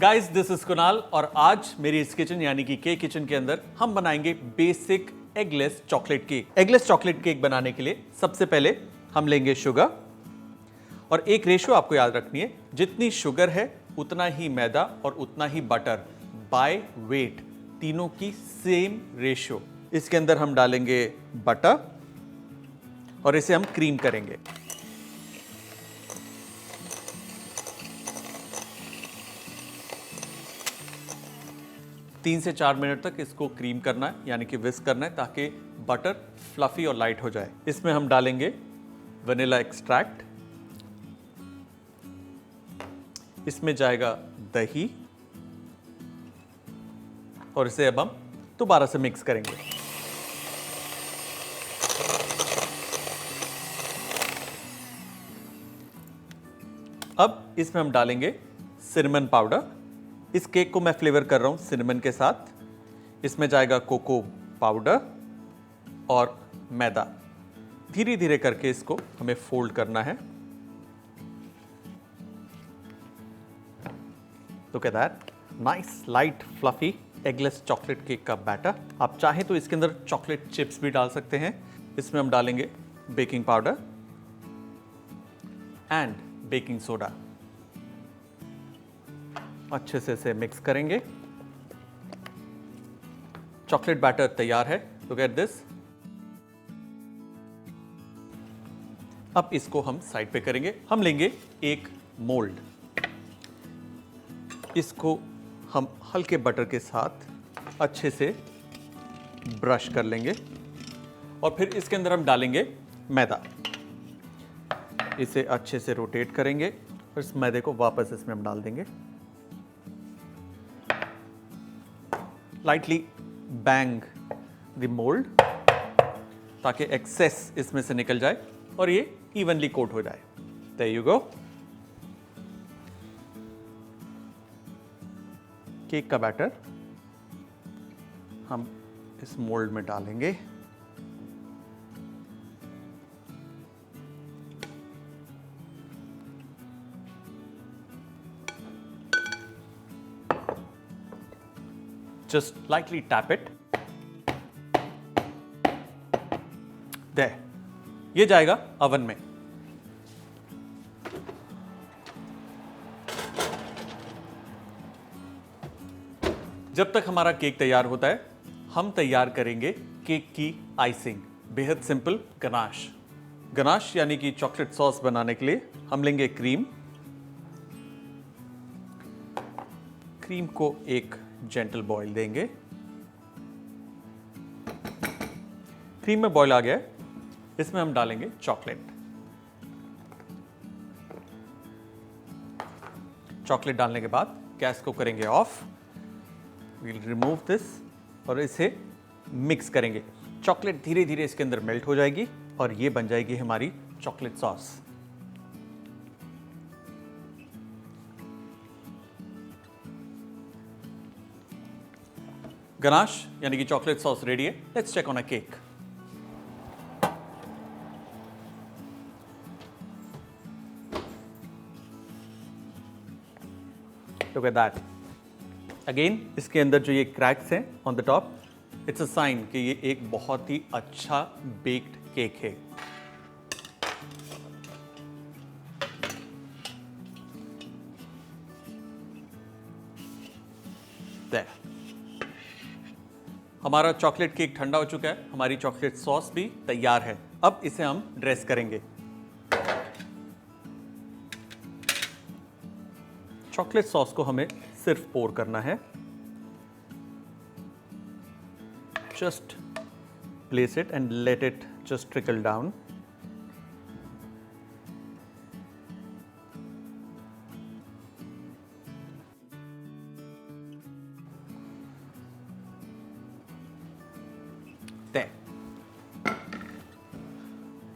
Guys this is Kunal और आज मेरी इस किचन यानी कि के किचन के अंदर हम बनाएंगे basic eggless chocolate cake. Eggless chocolate cake बनाने के लिए सबसे पहले हम लेंगे शुगर और एक रेशियो आपको याद रखनी है, जितनी शुगर है उतना ही मैदा और उतना ही बटर बाय वेट, तीनों की सेम रेशियो। इसके अंदर हम डालेंगे बटर और इसे हम क्रीम करेंगे। तीन से 4 मिनट तक इसको क्रीम करना है यानी कि विस्क करना है ताकि बटर फ्लफी और लाइट हो जाए। इसमें हम डालेंगे वनीला एक्सट्रैक्ट, इसमें जाएगा दही और इसे अब हम दोबारा से मिक्स करेंगे। अब इसमें हम डालेंगे सिनेमन पाउडर। इस केक को मैं फ्लेवर कर रहा हूं सिनेमन के साथ। इसमें जाएगा कोको पाउडर और मैदा। धीरे धीरे करके इसको हमें फोल्ड करना है। Look at that, nice light fluffy eggless chocolate cake का बैटर। आप चाहें तो इसके अंदर चॉकलेट चिप्स भी डाल सकते हैं। इसमें हम डालेंगे baking powder and baking soda. अच्छे से इसे मिक्स करेंगे। चॉकलेट बैटर तैयार है। Look at this. अब इसको हम साइड पे करेंगे। हम लेंगे एक मोल्ड, इसको हम हल्के बटर के साथ अच्छे से ब्रश कर लेंगे और फिर इसके अंदर हम डालेंगे मैदा। इसे अच्छे से रोटेट करेंगे और इस मैदे को वापस इसमें हम डाल देंगे। लाइटली बैंग द मोल्ड ताकि एक्सेस इसमें से निकल जाए और ये इवनली कोट हो जाए। There you go. केक का बैटर हम इस मोल्ड में डालेंगे। Just lightly tap it. There. ये जाएगा अवन में। जब तक हमारा केक तैयार होता है हम तैयार करेंगे केक की आइसिंग। बेहद सिंपल गनाश। गनाश यानी कि चॉकलेट सॉस बनाने के लिए हम लेंगे क्रीम। क्रीम को एक जेंटल बॉईल देंगे। क्रीम में बॉईल आ गया है, इसमें हम डालेंगे चॉकलेट। चॉकलेट डालने के बाद गैस को करेंगे ऑफ। वील रिमूव दिस और इसे मिक्स करेंगे। चॉकलेट धीरे धीरे इसके अंदर मेल्ट हो जाएगी और ये बन जाएगी हमारी चॉकलेट सॉस। गनाश यानी कि चॉकलेट सॉस रेडी है। Let's check on a cake. Look at that. Again इसके अंदर जो ये क्रैक्स हैं on the top, it's a sign कि ये एक बहुत ही अच्छा बेक्ड केक है। There. हमारा चॉकलेट केक ठंडा हो चुका है। हमारी चॉकलेट सॉस भी तैयार है। अब इसे हम ड्रेस करेंगे। चॉकलेट सॉस को हमें सिर्फ पोर करना है। Just place it and let it just trickle down.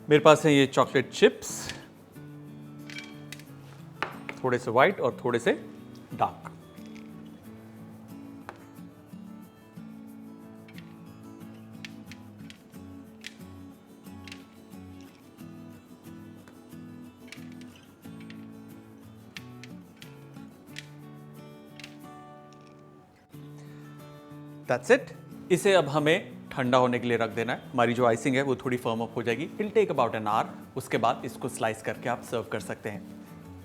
मेरे पास है ये चॉकलेट चिप्स, थोड़े से व्हाइट और थोड़े से डार्क। That's it. इसे अब हमें ठंडा होने के लिए रख देना है। हमारी जो आइसिंग है वो थोड़ी फर्म अप हो जाएगी। It will take about an hour. उसके बाद इसको स्लाइस करके आप सर्व कर सकते हैं।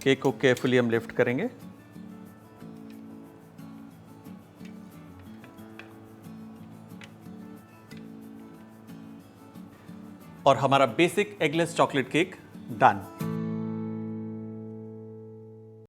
केक को केयरफुली हम लिफ्ट करेंगे और हमारा basic eggless chocolate cake done.